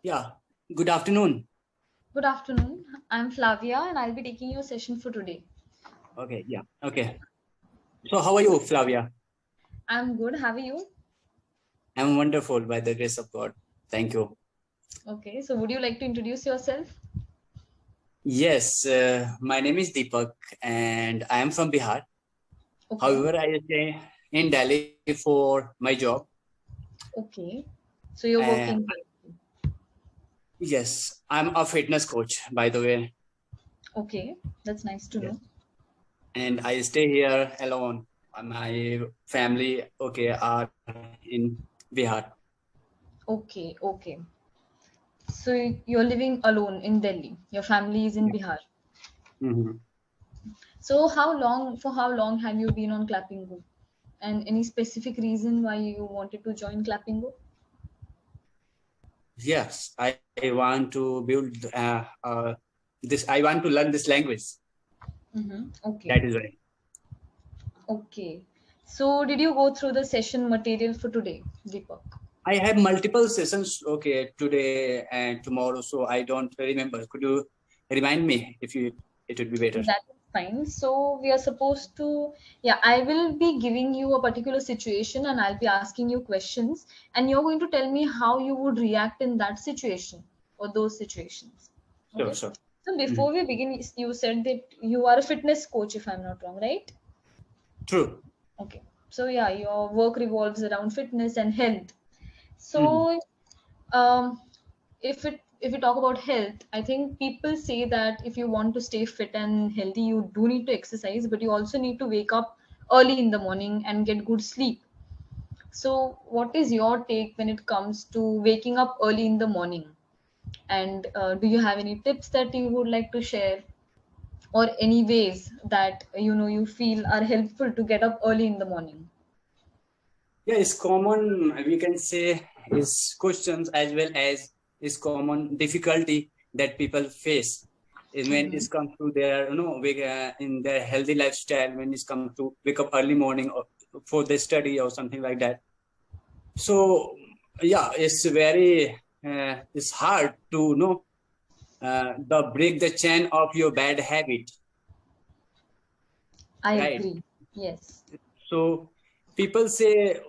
Yeah, good afternoon. Good afternoon. I'm Flavia and I'll be taking your session for today. Okay, yeah, okay. So, how are you, Flavia? I'm good. How are you? I'm wonderful by the grace of God. Thank you. Okay, so would you like to introduce yourself? Yes, my name is Deepak and I am from Bihar. Okay, However, I stay in Delhi for my job. okay. So you're Uh, working. yes, I'm a fitness coach, by the way. Okay, that's nice to Yes. know. And I stay here alone. My family, okay, are in Bihar. Okay, okay. So you're living alone in Delhi. Your family is in Yeah. Bihar. Mhm. So for how long have you been on Clapingo? And any specific reason why you wanted to join Clapingo? Yes, I want to build this. I want to learn this language. Mm-hmm. Okay, That is why. okay. So did you go through the session material for today, Deepak? I have multiple sessions, okay, today and tomorrow, so I don't remember. Could you remind me if you it would be better? That is fine. So we are supposed to, yeah, I will be giving you a particular situation and I'll be asking you questions, and you're going to tell me how you would react in that situation or those situations. Sure, Okay. sure. So Mhm. before we begin, you said that you are a fitness coach, if I'm not wrong, right? True. Okay. So yeah, your work revolves around fitness and health. Mhm. So um, if we talk about health, I think people say that if you want to stay fit and healthy, you do need to exercise, but you also need to wake up early in the morning and get good sleep. So what is your take when it comes to waking up early in the morning? And do you have any tips that you would like to share, or any ways that you feel are helpful to get up early in the morning? Yeah, it's common. We can say is questions as well as is common difficulty that people face when Mm-hmm. it comes to their in their healthy lifestyle when it comes to wake up early morning or for their study or something like that. So yeah, it's very it's hard to the break the chain of your bad habit, I right? agree. Yes. So people say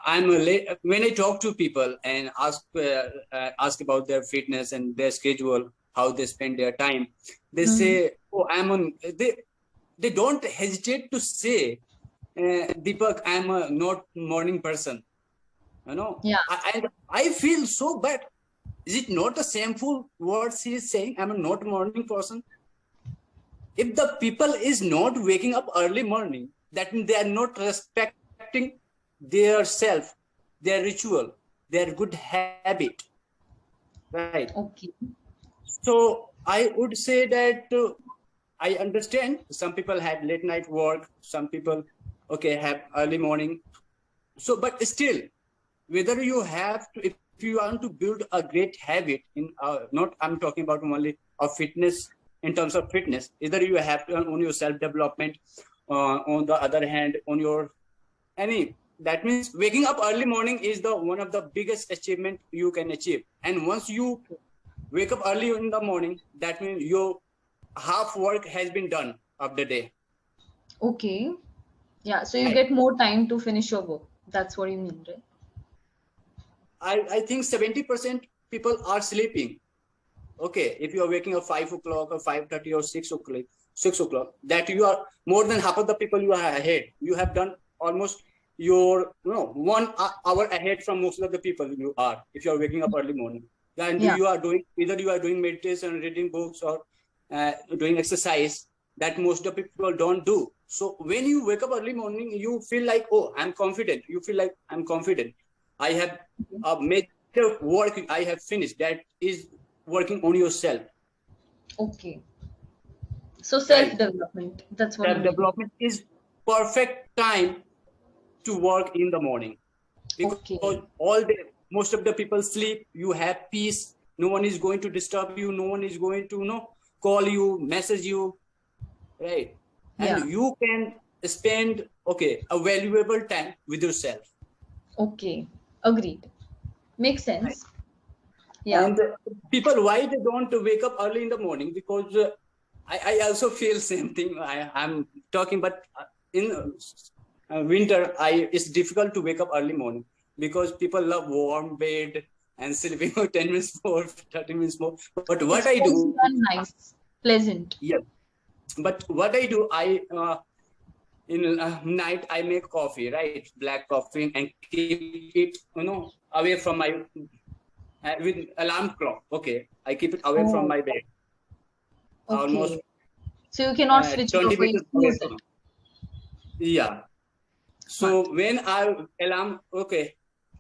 I'm a late. When I talk to people and ask about their fitness and their schedule, how they spend their time, they Mm-hmm. say, "Oh, I'm on." They don't hesitate to say, "Deepak, I'm a not morning person." You know, Yeah. I feel so bad. Is it not a shameful words he is saying? I'm a not morning person. If the people is not waking up early morning, that means they are not respecting their self, their ritual, their good habit, right? Okay. So I would say that I understand some people have late night work, some people okay have early morning. So, but still, whether you have to, if you want to build a great habit in not I'm talking about only of fitness, in terms of fitness, either you have to on your self development, on the other hand on your any, that means waking up early morning is the one of the biggest achievement you can achieve. And once you wake up early in the morning, that means your half work has been done of the day, Okay. Yeah, so you right? get more time to finish your work. That's what you mean, right? I think 70% people are sleeping. Okay, if you are waking up 5 o'clock or 5:30 or 6 o'clock, 6 o'clock, that you are more than half of the people you are ahead. You have done almost your 1 hour ahead from most of the people you are. If you are waking up early morning, and Yeah. you are doing either you are doing meditation, reading books, or doing exercise that most of the people don't do. So when you wake up early morning, you feel like, oh, I'm confident. You feel like I'm confident. I have a major work I have finished. That is working on yourself, Okay. So right? self-development. That's what you Self mean. development is perfect time to work in the morning because Okay. all the most of the people sleep. You have peace. No one is going to disturb you. No one is going to call you, message you, right? And Yeah. you can spend okay a valuable time with yourself, Okay. Agreed. Makes right? sense. Yeah. And people, why they don't wake up early in the morning? Because I also feel same thing. I'm talking, but in winter, it's difficult to wake up early morning because people love warm bed and sleeping 10 minutes more, 30 minutes more. But what It's I cozy do, and nice, pleasant. yeah. But what I do, in night I make coffee, right? Black coffee, and keep it, away from my with alarm clock. Okay, I keep it away from Oh, my bed, almost okay. So you cannot switch it 20 off or you meters away snooze it. from. Yeah. Smart. So when I alarm, okay,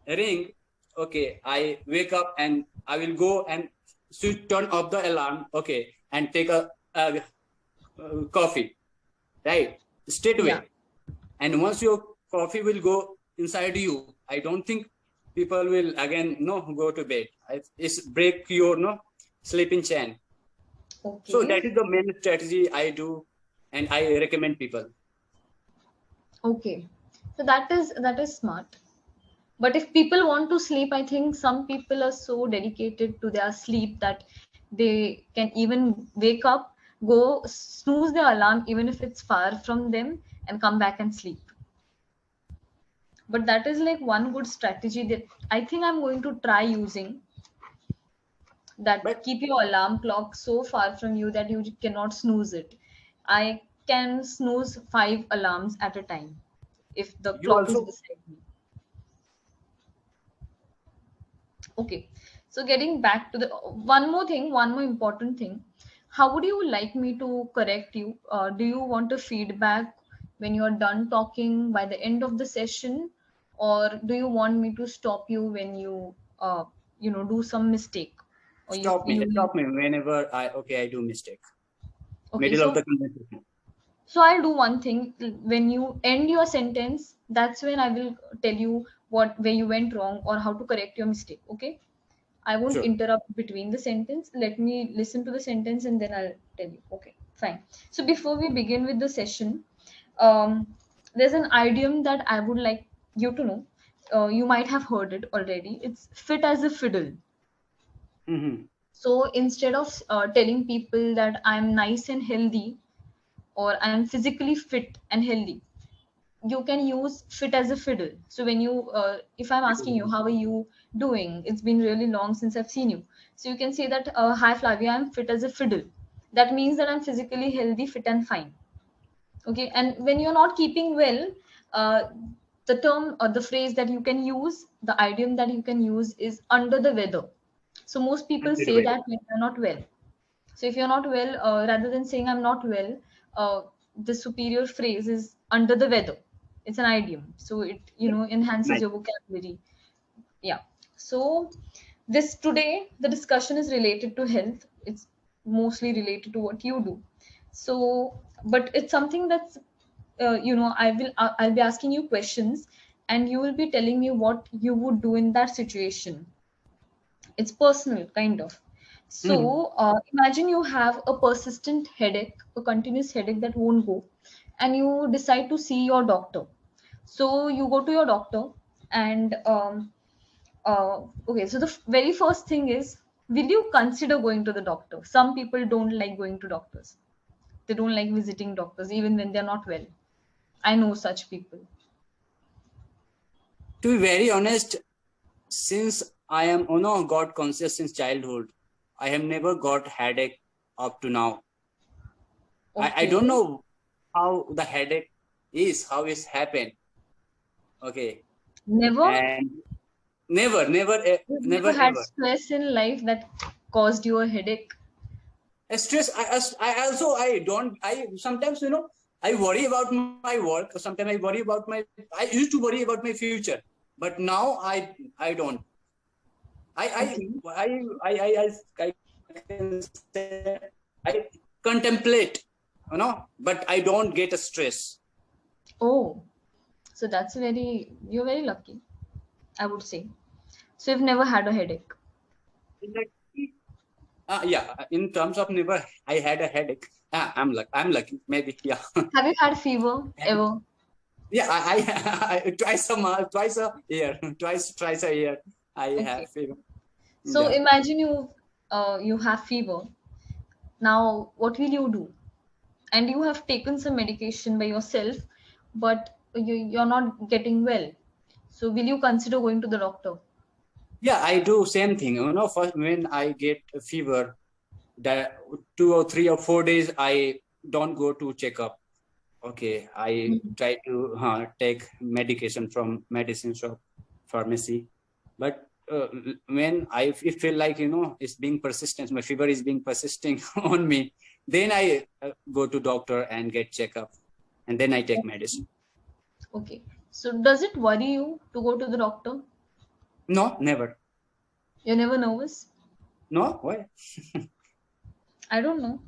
ring, okay, I wake up and I will go and switch turn off the alarm, okay, and take a coffee, right? Straight Yeah. away. And once your coffee will go inside you, I don't think people will again no go to bed. It's break your no sleeping chain. So Okay. that is the main strategy I do, and I recommend people. Okay. So that is smart. But if people want to sleep, I think some people are so dedicated to their sleep that they can even wake up, go snooze their alarm, even if it's far from them, and come back and sleep. But that is like one good strategy that I think I'm going to try using, that But keep your alarm clock so far from you that you cannot snooze it. I can snooze 5 alarms at a time if the you clock is also beside me. Okay. So getting back to the one more thing, one more important thing. How would you like me to correct you? Do you want a feedback when you're done talking by the end of the session, or do you want me to stop you when you do some mistake, or stop me whenever I do mistake. okay. Middle of So the conversation. I'll do one thing. When you end your sentence, that's when I will tell you what where you went wrong or how to correct your mistake. Okay. I won't Sure. interrupt between the sentence. Let me listen to the sentence and then I'll tell you. Okay, fine. So before we begin with the session, there's an idiom that I would like you to know. You might have heard it already. It's fit as a fiddle. Mm-hmm. So instead of telling people that I'm nice and healthy or I'm physically fit and healthy, you can use fit as a fiddle. So when you if I'm asking you how are you doing, it's been really long since I've seen you, so you can say that hi Flavia, I'm fit as a fiddle. That means that I'm physically healthy, fit and fine. Okay. And when you're not keeping well, uh, the term or the phrase that you can use, the idiom that you can use is under the weather. So most people Very say well. that when you're not well. So if you're not well, rather than saying I'm not well, the superior phrase is under the weather. It's an idiom. So it, enhances Nice. your vocabulary. Yeah. So this today, the discussion is related to health. It's mostly related to what you do. So, but it's something that's, I'll be asking you questions and you will be telling me what you would do in that situation. It's personal, kind of. Mm-hmm. So imagine you have a persistent headache, a continuous headache that won't go, and you decide to see your doctor. So you go to your doctor, and okay. So the very first thing is, will you consider going to the doctor? Some people don't like going to doctors. They don't like visiting doctors even when they're not well. I know such people. To be very honest, since I am God conscious since childhood, I have never got headache up to now. I don't Okay. know how the headache is, how it's happened. Okay. Never. And You've never never had ever. stress in life that caused you a headache. Stress. I also I don't. I sometimes I worry about my work. Sometimes I worry about my. I used to worry about my future, but now I don't. I Okay. I I can say I contemplate, but I don't get a stress. Oh, so you're very lucky, I would say. So you've never had a headache. Yeah, in terms of never, I had a headache. I'm lucky, maybe. Yeah, Have you had fever ever? yeah. I twice a month, twice a year, twice a year. I Okay. have fever. So Yeah. imagine you have fever. Now, what will you do? And you have taken some medication by yourself, but you're not getting well. So will you consider going to the doctor? Yeah, I do same thing. First when I get a fever, that 2 or 3 or 4 days, I don't go to checkup. Okay, I Mhm. try to take medication from medicine shop, pharmacy. But when I feel like it's being persistent, my fever is being persisting on me, then I go to doctor and get checkup, and then I take medicine. Okay. So does it worry you to go to the doctor? No, never. You're never nervous? No, why? I don't know.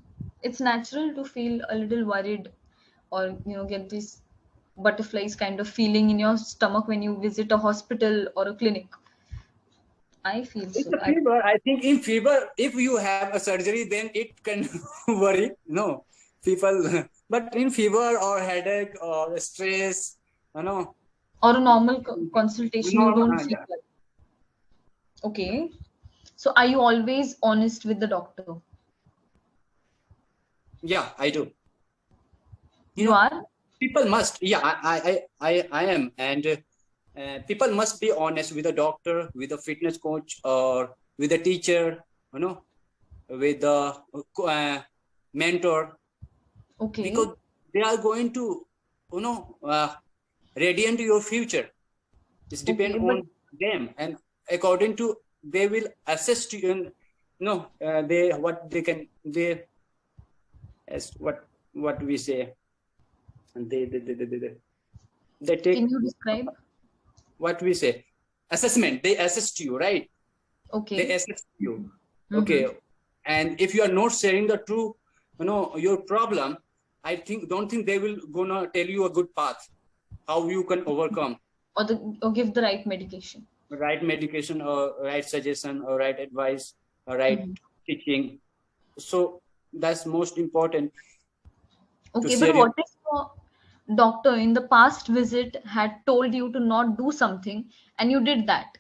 It's natural to feel a little worried or get this butterflies kind of feeling in your stomach when you visit a hospital or a clinic. I feel It's so. a fever. I think in fever, if you have a surgery, then it can worry. No, people. But in fever or headache or stress, you know, Or a normal consultation, you no, don't feel yeah, like. Okay. So are you always honest with the doctor? yeah, I do. You You know, are? people must. Yeah, I am, and people must be honest with a doctor, with a fitness coach, or with a teacher. You know, with a mentor, Okay. because they are going to, you know, radiant your future. It's depend Okay. But on them, and according to they will assess to you. And, they what they can they as what we say. And they take can you describe? what we say assessment. They assess you, right? They Okay. assess you. Mm-hmm. Okay, and if you are not sharing the true, your problem, I think don't think they will gonna tell you a good path how you can overcome. Or give the right medication. Right medication or right suggestion or right advice or right Mm-hmm. teaching. So that's most important to Okay, but share your. what if your doctor in the past visit had told you to not do something and you did that?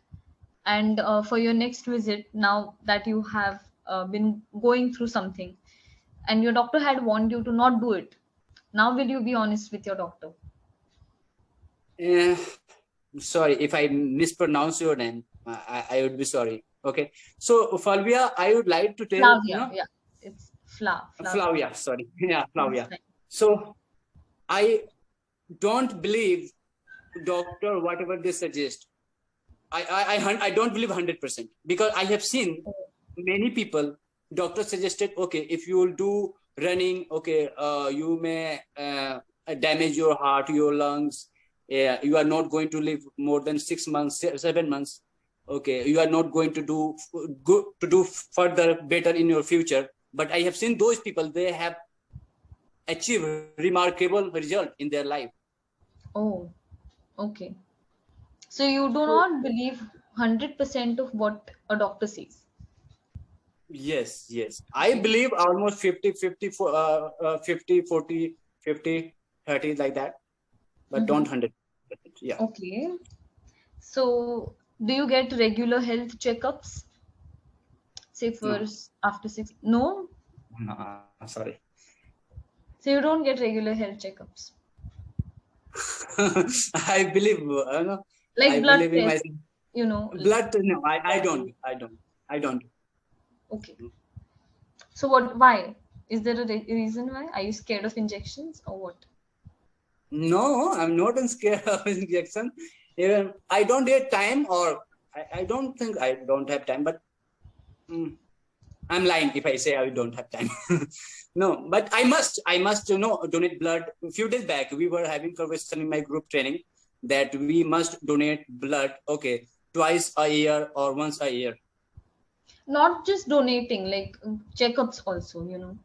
And for your next visit, now that you have been going through something and your doctor had warned you to not do it, now will you be honest with your doctor? uh, Sorry if I mispronounce your name. I would be sorry. Okay, so Falvia, I would like to tell Flavia, yeah, it's Flavia. Flavia, sorry. Yeah, That's Flavia. fine. So I don't believe doctor whatever they suggest. I don't believe 100% because I have seen many people. Doctor suggested, okay, if you will do running, okay, you may damage your heart, your lungs. Yeah, you are not going to live more than 6 months, 7 months. Okay, you are not going to do good to do further better in your future. But I have seen those people; they have achieved remarkable result in their life. Oh, okay. So you do So not believe 100% of what a doctor says. yes, yes. I Okay. believe almost 50, 50, 50, 40, 50, 30 like that, but don't Mm-hmm. 100%. Yeah. Okay. So do you get regular health checkups? Say No, after 6? No. no, sorry. So you don't get regular health checkups I believe, I like blood believe in tests, myself. you know. Blood, no, I don't, Exactly. I don't. Okay. So what? Why? Is there a reason why? Are you scared of injections or what? No, I'm not scared of injection. Even I don't get time, or I don't think I don't have time, but mm, I'm lying if I say I don't have time. No, but I must, donate blood. A few days back, we were having conversation in my group training that we must donate blood, okay, twice a year or once a year. Not just donating, like checkups also, you know.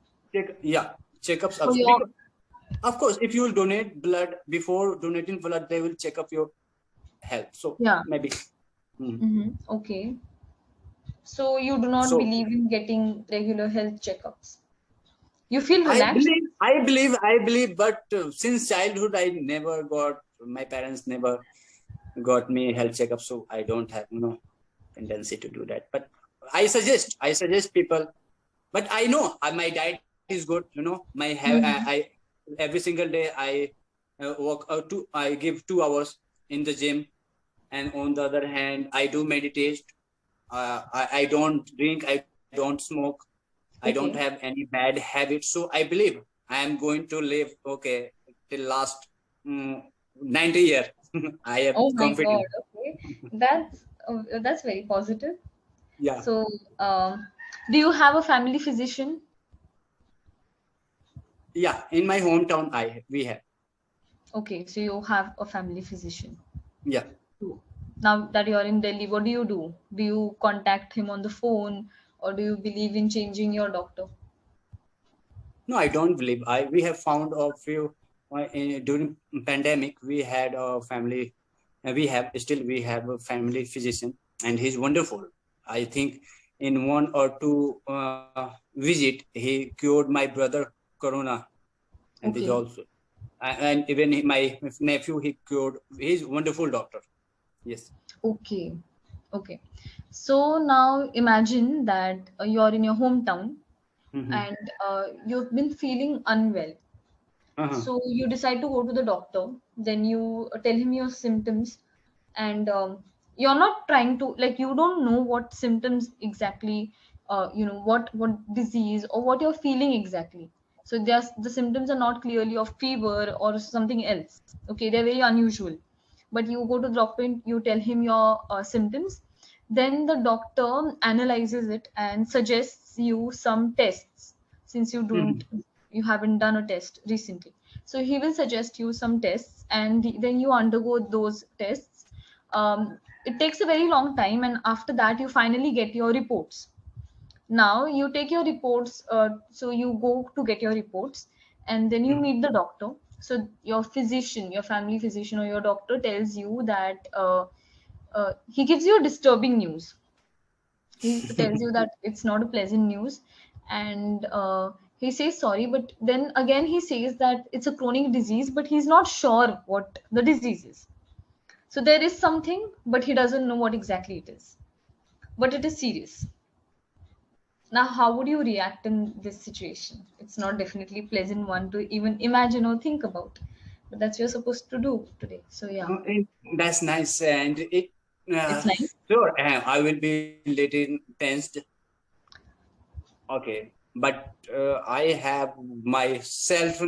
Yeah, checkups For also. your Because, of course, if you will donate blood before donating blood, they will check up your health. So yeah. maybe. Mm. Mm-hmm. Okay. So you do not So believe in getting regular health checkups. You feel relaxed? I believe, but since childhood, I never got, my parents never got me health checkup, so I don't have, tendency to do that. But I suggest people, but I know my diet is good. I every single day I work out I give 2 hours in the gym, and on the other hand I do meditate. I don't drink, I don't smoke, I don't have Okay. any bad habits. So I believe I am going to live till last 90 years. I am Oh my God. confident. Okay. That's very positive. Yeah, So, do you have a family physician? yeah. In my hometown, we have. Okay, so you have a family physician. Yeah. Cool. Now that you're in Delhi, what do you do? Do you contact him on the phone, or do you believe in changing your doctor? No, I don't believe. I We have found a few during pandemic. We had a family. We have a family physician, and he's wonderful. I think in 1 or 2 visit he cured my brother corona, and is Okay. also and even my nephew he cured. He's wonderful doctor. Yes. Okay. Okay. So now imagine that you're in your hometown Mm-hmm. and you've been feeling unwell. Uh-huh. So you decide to go to the doctor, then you tell him your symptoms, and you're not trying to, like, you don't know what symptoms exactly, what disease or what you're feeling exactly. So the symptoms are not clearly of fever or something else. Okay, they're very unusual. But you go to the doctor and you tell him your symptoms, then the doctor analyzes it and suggests you some tests, since Mm-hmm. you haven't done a test recently. So he will suggest you some tests, and then you undergo those tests. It takes a very long time, and after that you finally get your reports. Now you take your reports, so you go to get your reports, and then you Mm-hmm. meet the doctor. So your physician, your family physician or your doctor tells you that he gives you disturbing news. He tells you that it's not a pleasant news, and he says sorry, but then again he says that it's a chronic disease, but he's not sure what the disease is. So there is something, but he doesn't know what exactly it is, but it is serious. Now how would you react in this situation? It's not definitely pleasant one to even imagine or think about, but that's what you're supposed to do today. So yeah, That's nice, and uh, it's nice. sure. I will be little tensed. Okay, but I have myself,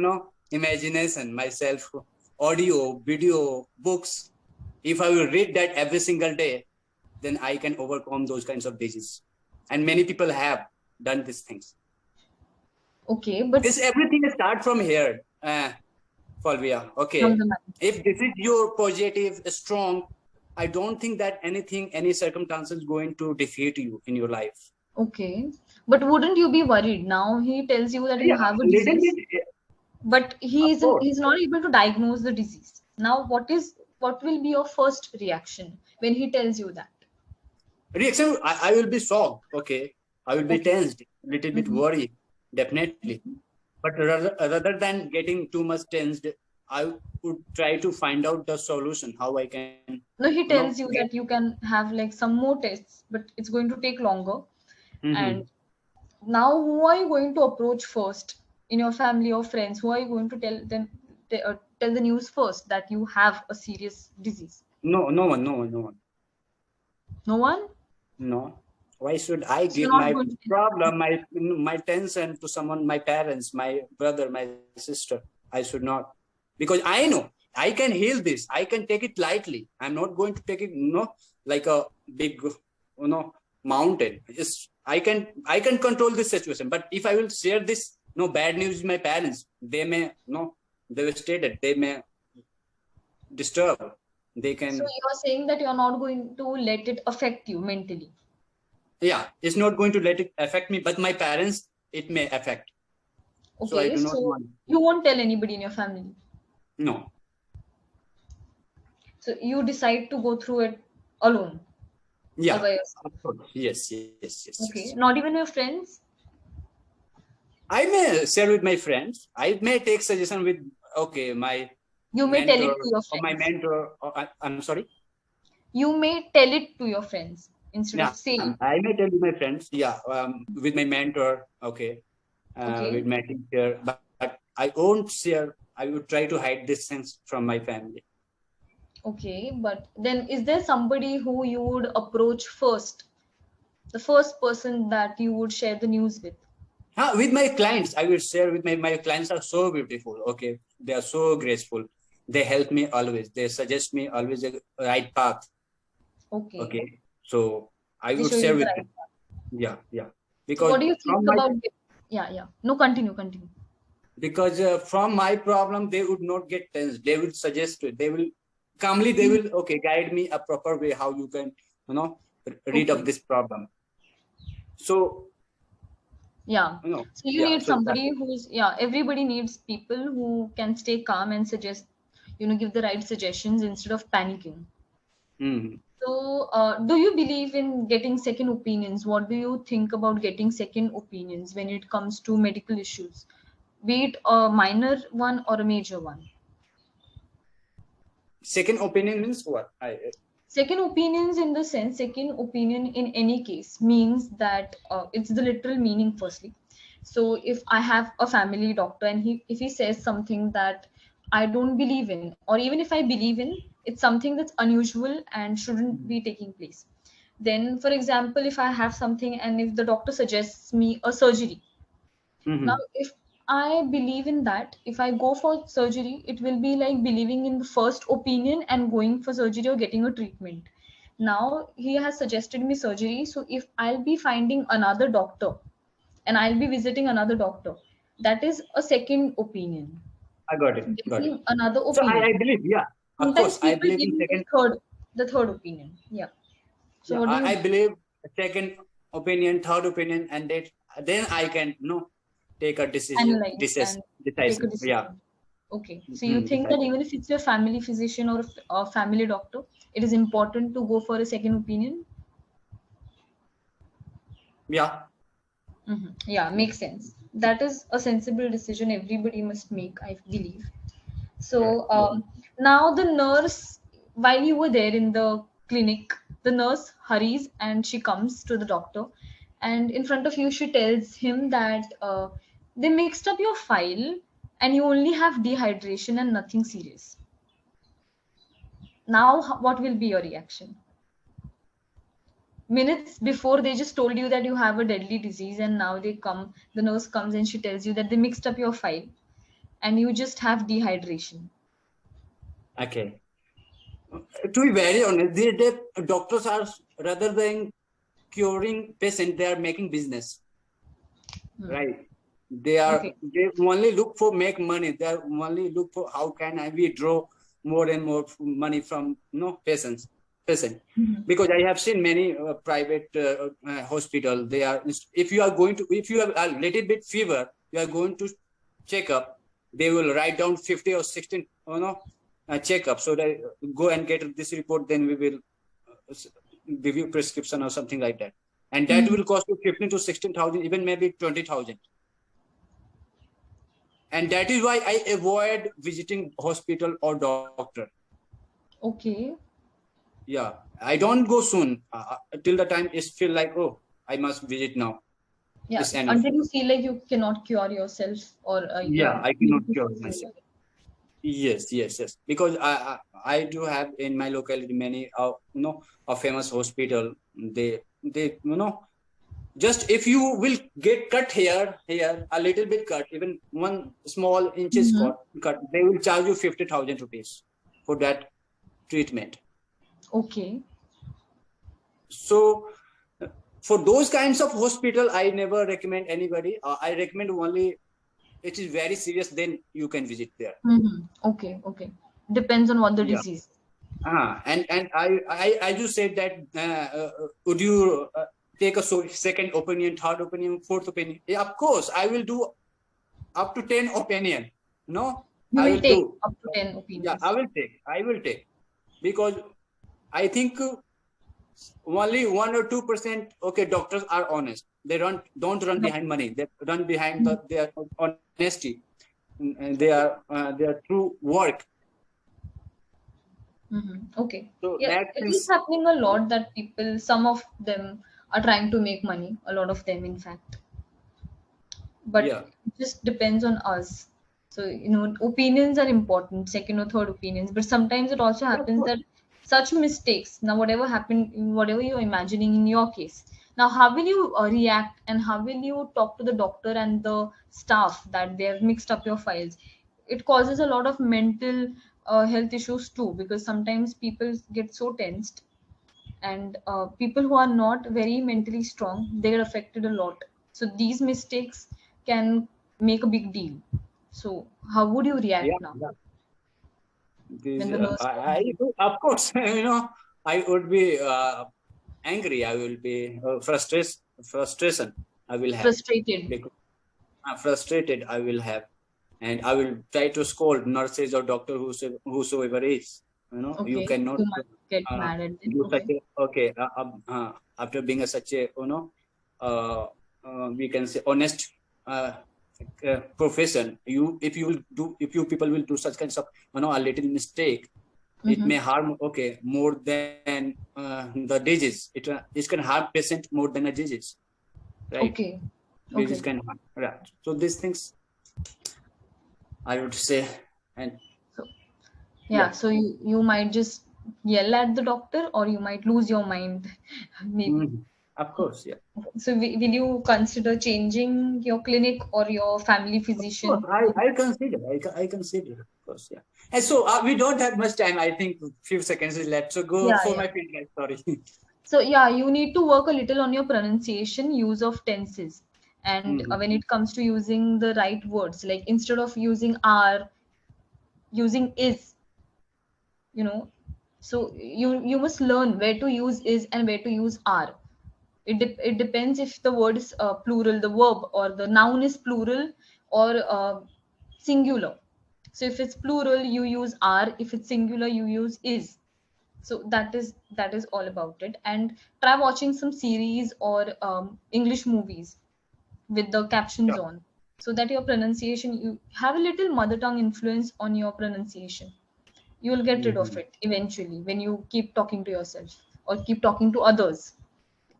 imagination, myself, audio, video, books. If I will read that every single day, then I can overcome those kinds of diseases. And many people have done these things. Okay, but Is everything start from here, Fulvia? from Okay, the mind. if this is your positive, strong, I don't think that any circumstances going to defeat you in your life. Okay, but wouldn't you be worried? Now he tells you that you Yeah, have a little disease, bit, but of course. he's not able to diagnose the disease. Now what will be your first reaction when he tells you that? Reaction, I will be shocked. Okay, I will be Okay. tensed, little bit Hmm. worried, definitely. But rather than getting too much tensed, I would try to find out the solution how I can, No, he tells you get. that you can have like some more tests, but it's going to take longer. And Mm-hmm. now who are you going to approach first in your family or friends? Who are you going to tell them, tell the news first that you have a serious disease? No, no one, no one, no one. No one. No. Why should I So you're give not my going to tell. problem, my tension to someone, my parents, my brother, my sister? I should not, because I know I can heal this. I can take it lightly. I'm not going to take it, like a big, mountain. I can control this situation. But if I will share this, no bad news with my parents, they may, devastated. They may disturb. They So can, you're saying that you're not going to let it affect you mentally. yeah, it's not going to let it affect me, but my parents, it may affect. So I Okay, do not so want. you won't tell anybody in your family. No. So you decide to go through it alone, all Yeah. by yourself. Of course. Yes, yes, yes, yes. Okay, not even your friends. I may share with my friends. I may take suggestion with, okay, my You may tell mentor it to your or my friends. mentor. I'm sorry. You may tell it to your friends. instead Yeah, of saying. I may tell you my friends, yeah, with my mentor, okay, Okay. with my teacher, but I won't share. I would try to hide this sense from my family. Okay, but then is there somebody who you would approach first, the first person that you would share the news with? With my clients, I will share with my clients are so beautiful. Okay, they are so graceful. They help me always. They suggest me always a right path. Okay, Okay, so I they would show you share the with right them. path. Yeah, yeah, So because what do you think from my about yeah, yeah. No, continue, continue. from my problem they would not get tense. They will suggest it. They will calmly. They will okay guide me a proper way how you can you know rid of Okay. this problem. So Yeah. So you yeah. need So that's somebody it. who's, yeah, everybody needs people who can stay calm and suggest, give the right suggestions instead of panicking. Mhm. So, do you believe in getting second opinions? What do you think about getting second opinions when it comes to medical issues, be it a minor one or a major one? Second opinion means what? Second opinions, in the sense, second opinion in any case means that it's the literal meaning, firstly. So, if I have a family doctor and if he says something that I don't believe in, or even if I believe in, it's something that's unusual and shouldn't be taking place. Then, for example, if I have something and if the doctor suggests me a surgery, now, Mhm. if I believe in that, if I go for surgery, it will be like believing in the first opinion and going for surgery or getting a treatment. Now, he has suggested me surgery. So, if I'll be finding another doctor and I'll be visiting another doctor, that is a second opinion. I got it. Got it. Getting another So opinion. I believe, yeah, of Sometimes course, I people believe give in me second. the third opinion. Yeah. So, Yeah, what do you I do? believe second opinion, third opinion, and that then I can take a decision. Analyze and take a Decisive. Yeah. decision. Okay. So you Mhm, think that decisive. even if it's your family physician or a family doctor, it is important to go for a second opinion? Yeah. Yeah, makes sense. That is a sensible decision everybody must make, I believe. Right. So now the nurse, while you were there in the clinic, the nurse hurries and she comes to the doctor, and in front of you, she tells him that they mixed up your file and you only have dehydration and nothing serious. Now, what will be your reaction? Minutes before, they just told you that you have a deadly disease, and now the nurse comes and she tells you that they mixed up your file and you just have dehydration. Okay. To be very honest, the doctors are rather than curing patient, they are making business. Hmm. Right. Okay. They only look for make money. They only look for how can I withdraw more and more money from patient. Mhm. Because I have seen many private hospital. They are if you are going to if you have a little bit fever, you are going to check up. They will write down 50 or 16 checkup. So they go and get this report. Then we will give you prescription or something like that, and that Mhm. will cost you 15 to 16,000, even maybe 20,000. And that is why I avoid visiting hospital or doctor. Okay. Yeah, I don't go soon till the time it's feel like, oh, I must visit now. Yeah. It's enough. Until you feel like you cannot cure yourself, or Yeah, I you cannot need to cure fix myself. yourself. Yes, yes, yes. Because I do have in my locality many a famous hospital. They just if you will get cut here a little bit cut, even 1 small inches Mhm. cut, they will charge you 50,000 rupees for that treatment. Okay. So for those kinds of hospital, I never recommend anybody. I recommend only it is very serious, then you can visit there. Okay. Okay. Depends on what the Yeah. disease. And I just said that would you take a second opinion, third opinion, fourth opinion? Yeah, of course, I will do up to 10 opinion. No, You I will will take do. up to 10 Yeah, opinions. I will take because I think only 1 or 2%. Okay, doctors are honest. They don't run Right. behind money. They run behind Mhm. their honesty. And they are true work. Okay. So Yeah, that it is is, happening a lot that people, some of them are trying to make money, a lot of them, in fact. But yeah. it just depends on us. So, opinions are important, second or third opinions. But sometimes it also Yeah, of happens course. that such mistakes, now, whatever happened, whatever you're imagining in your case, now, how will you react and how will you talk to the doctor and the staff that they have mixed up your files? It causes a lot of mental health issues too, because sometimes people get so tensed, and people who are not very mentally strong, they get affected a lot. So these mistakes can make a big deal. So how would you Yeah, react now yeah. when This, the nurse comes in? of course, I would be angry. I will be frustration. I will have Frustrated? because frustrated. I will have, and I will try to scold nurses or doctor whosoever is. You Okay, cannot you might get uh, mad at them. do such Okay. a okay after being a such a uh, we can say honest uh, profession. If you people will do such kinds of a little mistake, it Mm-hmm. may harm more than the disease. It can harm patient more than a disease, right? Okay. Disease Okay. can harm, right? So these things I would say, and So yeah. yeah, so you might just yell at the doctor, or you might lose your mind, maybe. Mhm. Of course, yeah. So will you consider changing your clinic or your family Of course, physician? I consider, of course, yeah. And so we don't have much time. I think few seconds is left. So go Yeah, for yeah. my feedback. Sorry. So yeah, you need to work a little on your pronunciation, use of tenses. And Mhm. when it comes to using the right words, like instead of using are, using is, you know. So you must learn where to use is and where to use are. It depends if the word is plural, the verb or the noun is plural or singular. So if it's plural, you use are. If it's singular, you use is. So that is all about it. And try watching some series or English movies with the captions Sure. on, so that your pronunciation, you have a little mother tongue influence on your pronunciation. You will get rid of Mhm. it eventually when you keep talking to yourself or keep talking to others.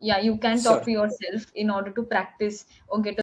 Yeah, you can talk Sure. to yourself in order to practice or get